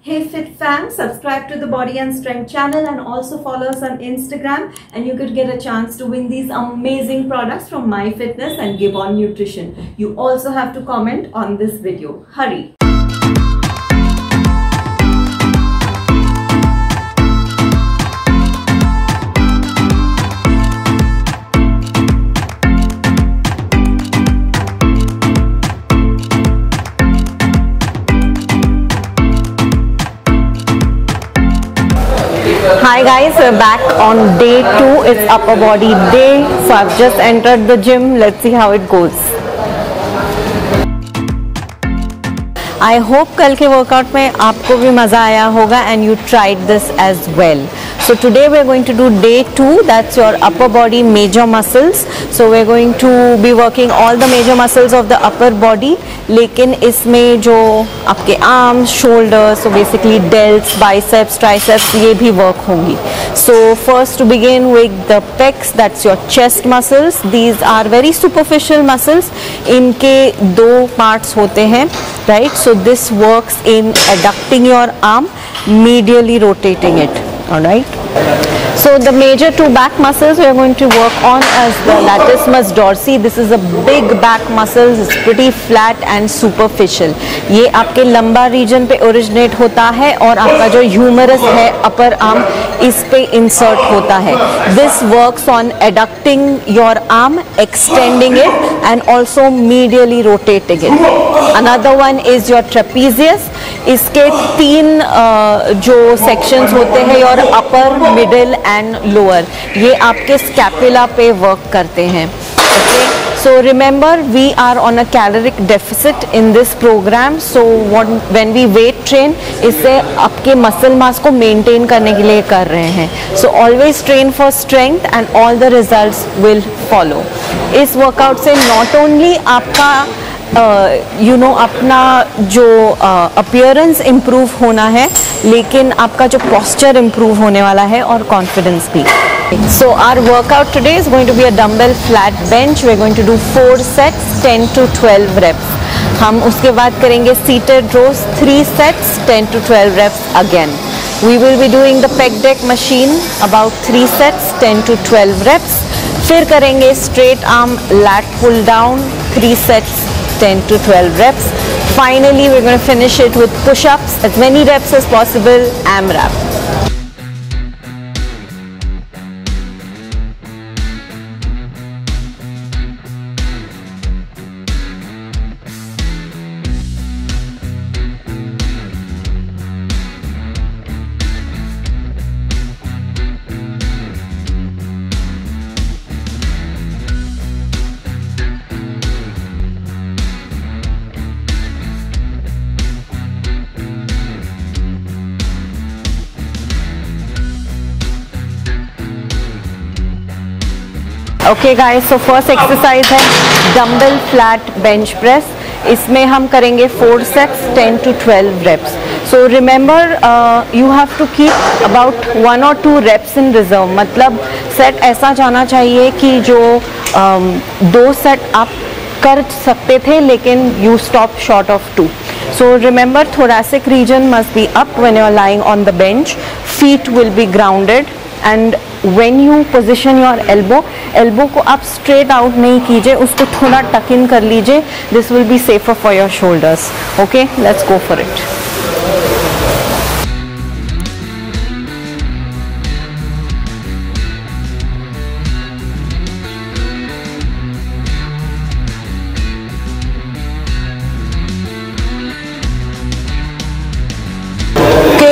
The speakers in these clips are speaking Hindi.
Hey Fit Fam, subscribe to the Body and Strength channel and also follow us on Instagram, and you could get a chance to win these amazing products from MyFitness and Give On Nutrition. You also have to comment on this video. Hurry! Hi guys, we're back on day 2. It's upper body day. So I've just entered the gym. Let's see how it goes. I hope कल के workout में आपको भी मज़ा आया होगा and you tried this as well. So today we're going to do day 2. That's your upper body major muscles. So we're going to be working all the major muscles of the upper body. लेकिन इसमें जो आपके arms, shoulders, so basically delts, biceps, triceps, ये भी work होंगी. So first to begin with the pecs, that's your chest muscles. These are very superficial muscles. इनके दो parts होते हैं, right? So this works in adducting your arm, medially rotating it. All right. So the major two back muscles we are going to work on as the latissimus dorsi. This is a big back muscles. It's pretty flat and superficial. ये आपके lumbar region पे originate होता है और आपका जो humerus है upper arm इस पे insert होता है. This works on adducting your arm, extending it and also medially rotating it. Another one is your trapezius. इसके तीन जो sections होते हैं your upper, middle and lower. ये आपके scapula पे work करते हैं. Okay. So remember we are on a caloric deficit in this program. So when we weight train, इसे आपके muscle mass को maintain करने के लिए कर रहे हैं. So always train for strength and all the results will follow. इस workout से not only आपका अपना जो appearance improve होना है, लेकिन आपका जो posture improve होने वाला है और confidence भी. So our workout today is going to be a dumbbell flat bench. We're going to do 4 sets, 10 to 12 reps. हम उसके बाद करेंगे seated rows, 3 sets, 10 to 12 reps again. We will be doing the pec deck machine about 3 sets, 10 to 12 reps. फिर करेंगे straight arm lat pull down, 3 sets, 10 to 12 reps. Finally, we're going to finish it with push-ups, as many reps as possible, AMRAP. Okay guys, so first exercise है डम्बल फ्लैट बेंच प्रेस. इसमें हम करेंगे 4 sets, 10 to 12 reps. So remember you have to keep about 1 or 2 reps in reserve. मतलब सेट ऐसा जाना चाहिए कि जो 2 सेट आप कर सकते थे लेकिन you stop short of 2. So remember, thoracic region must be up when you are lying on the bench. Feet will be grounded. And when you position your elbow को आप straight out नहीं कीजिए, उसको थोड़ा tuck in कर लीजिए. This will be safer for your shoulders. Okay, let's go for it.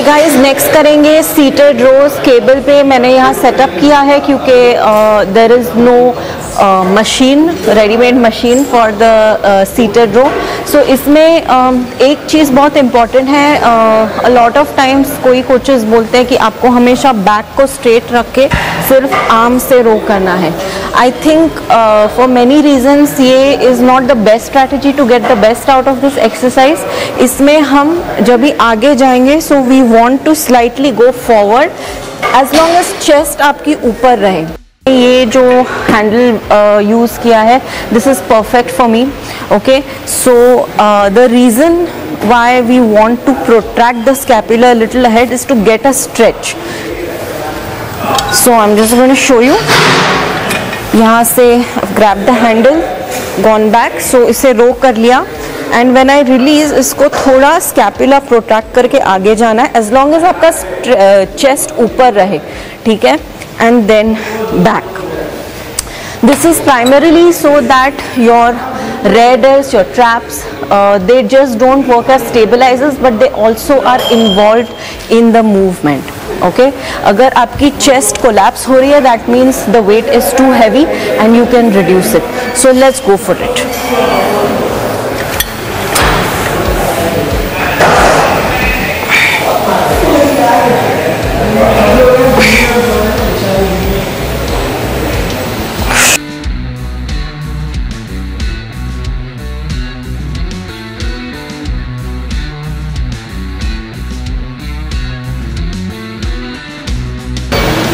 Guys, next करेंगे सीटेड रोज. केबल पे मैंने यहाँ सेटअप किया है क्योंकि there is no machine, readymade machine for the seated row. So इसमें एक चीज़ बहुत इम्पॉर्टेंट है. अ लॉट ऑफ टाइम्स कोई कोचेस बोलते हैं कि आपको हमेशा बैक को स्ट्रेट रख के सिर्फ आर्म से रो करना है. I think for many reasons ये is not the best strategy to get the best out of this exercise. इसमें हम जब भी आगे जाएंगे, so we want to slightly go forward as long as chest आपकी ऊपर रहे. ये जो हैंडल यूज़ किया है, this is perfect for me. Okay, so the reason why we want to protract the scapula a little ahead is to get a stretch. So I'm just going to show you. यहाँ से grab the handle, gone back, so इसे row कर लिया, and when I release इसको थोड़ा scapula protract करके आगे जाना है, as long as आपका chest ऊपर रहे, ठीक है, and then back. This is primarily so that your rear delts, your traps, they just don't work as stabilizers, but they also are involved in the movement. Okay, अगर आपकी chest collapse हो रही है, that means the weight is too heavy and you can reduce it. So let's go for it.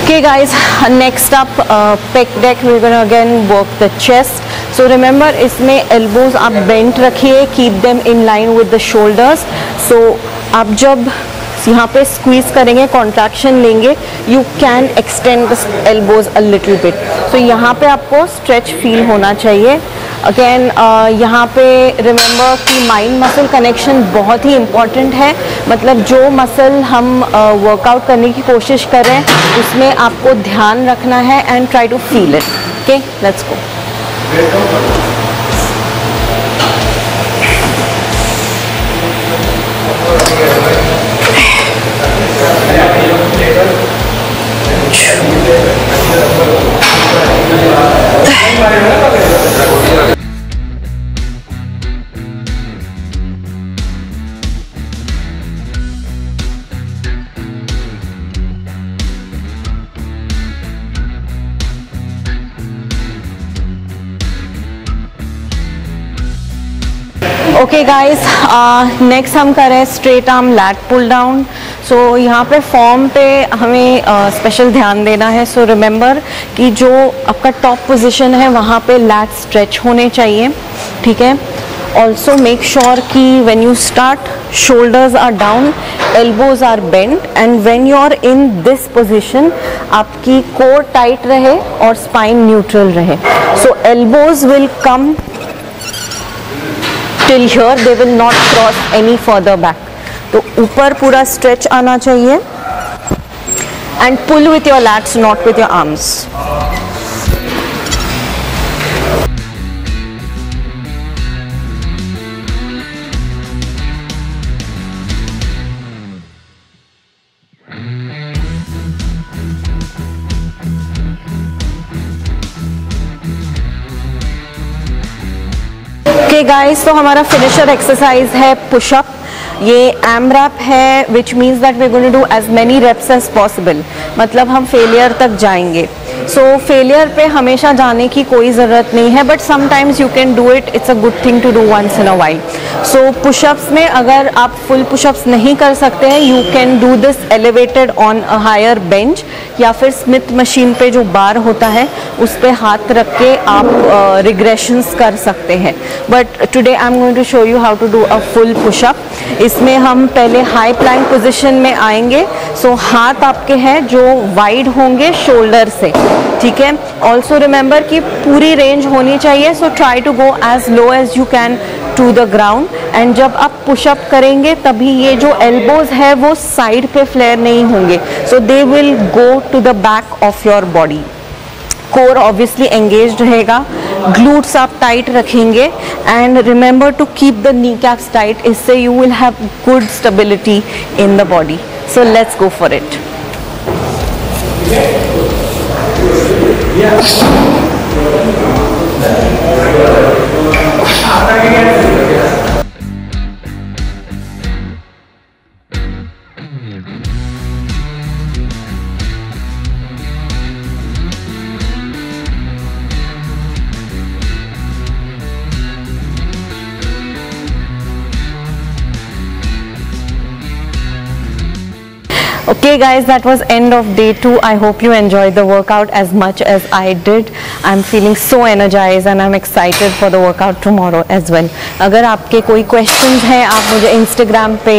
Okay guys, next up pec deck, we're gonna again work the chest. So remember, इसमें elbows आप bent रखिए, keep them in line with the shoulders. So आप जब यहाँ पे squeeze करेंगे, contraction लेंगे, you can extend the elbows a little bit. So यहाँ पे आपको stretch feel होना चाहिए. अगेन यहाँ पे रिमेंबर कि माइंड मसल कनेक्शन बहुत ही इम्पॉर्टेंट है. मतलब जो मसल हम वर्कआउट करने की कोशिश कर रहे हैं उसमें आपको ध्यान रखना है and try to feel it. Okay, let's go. Okay guys, next हम कर रहे हैं straight arm lat pull down. So यहाँ पे फॉर्म पे हमें स्पेशल ध्यान देना है. सो रिमेंबर कि जो आपका टॉप पोजीशन है वहाँ पे लैट स्ट्रेच होने चाहिए, ठीक है. ऑल्सो मेक श्योर कि when you start shoulders are down, elbows are bent, and when you are in this position आपकी कोर टाइट रहे और स्पाइन न्यूट्रल रहे. So elbows will come till here, they will not cross any further back. तो ऊपर पूरा stretch आना चाहिए and pull with your lats, not with your arms. Okay guys, तो हमारा फिनिशर एक्सरसाइज है पुशअप. ये एमरैप है, which means that we are going to do as many reps as possible. मतलब हम फेलियर तक जाएंगे. सो फेलियर पे हमेशा जाने की कोई ज़रूरत नहीं है, but sometimes you can do it. It's a good thing to do once in a while. So pushups में अगर आप फुल पुशअप्स नहीं कर सकते हैं, you can do this elevated on a higher bench, या फिर स्मिथ मशीन पे जो बार होता है उस पे हाथ रख के आप रिग्रेशंस कर सकते हैं. But today I am going to show you how to do a full pushup. इसमें हम पहले हाई प्लैंक पोजीशन में आएंगे. सो हाथ आपके हैं जो वाइड होंगे शोल्डर से, ठीक है. ऑल्सो रिमेंबर कि पूरी रेंज होनी चाहिए. So try to go as low as you can to the ground. And जब आप पुशअप करेंगे तभी ये जो एल्बोज है वो साइड पे फ्लेयर नहीं होंगे. So they will go to the back of your body. Core obviously engage रहेगा, ग्लूट्स आप टाइट रखेंगे, and remember to keep the knee caps tight. इससे you will have good stability in the body. So let's go for it. Okay guys, that was end of day 2. I hope you enjoyed the workout as much as I did. I'm feeling so energized and I'm excited for the workout tomorrow as well. अगर आपके कोई questions हैं आप मुझे Instagram पे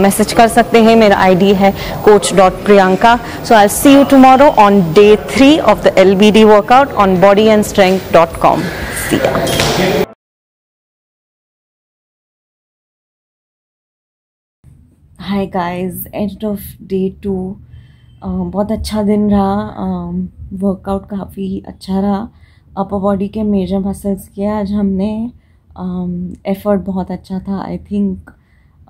मैसेज कर सकते हैं. मेरा ID है coach.priyanka. So I'll see you tomorrow on day 3 of the LBD workout on bodyandstrength.com. See ya. Hi guys, end of day 2. बहुत अच्छा दिन रहा. वर्कआउट काफ़ी अच्छा रहा. अपर बॉडी के मेजर मसल्स किए आज हमने. एफर्ट बहुत अच्छा था I think.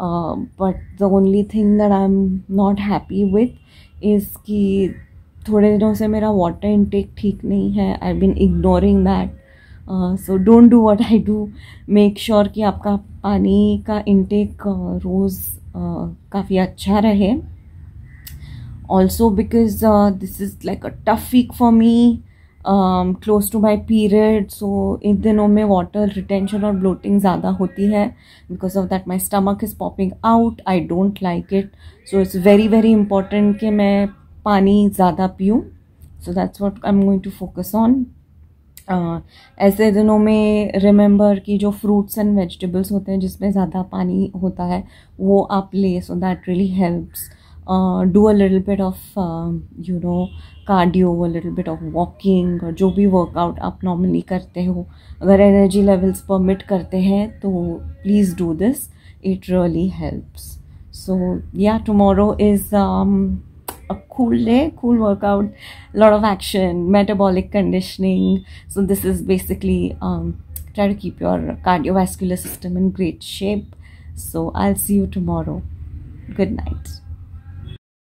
But the only thing that I am not happy with is कि थोड़े दिनों से मेरा वाटर इनटेक ठीक नहीं है. I been ignoring that. So don't do what I do. Make sure कि आपका पानी का इनटेक रोज़ काफ़ी अच्छा रहे. Also because this is like a tough week for me, close to my period. So इन दिनों में वाटर रिटेंशन और ब्लोटिंग ज़्यादा होती है. Because of that my stomach is popping out. I don't like it. So it's very very important कि मैं पानी ज़्यादा पीऊँ. So that's what I am going to focus on. ऐसे दिनों में रिमेंबर कि जो फ्रूट्स एंड वेजिटेबल्स होते हैं जिसमें ज़्यादा पानी होता है वो आप ले. So that really helps. Do a little bit of cardio, a little bit of walking, और जो भी वर्कआउट आप नॉर्मली करते हो. अगर एनर्जी लेवल्स परमिट करते हैं तो please do this. It really helps. So yeah, tomorrow is a cool day, cool workout, lot of action, metabolic conditioning. So this is basically try to keep your cardiovascular system in great shape. So I'll see you tomorrow. Good night.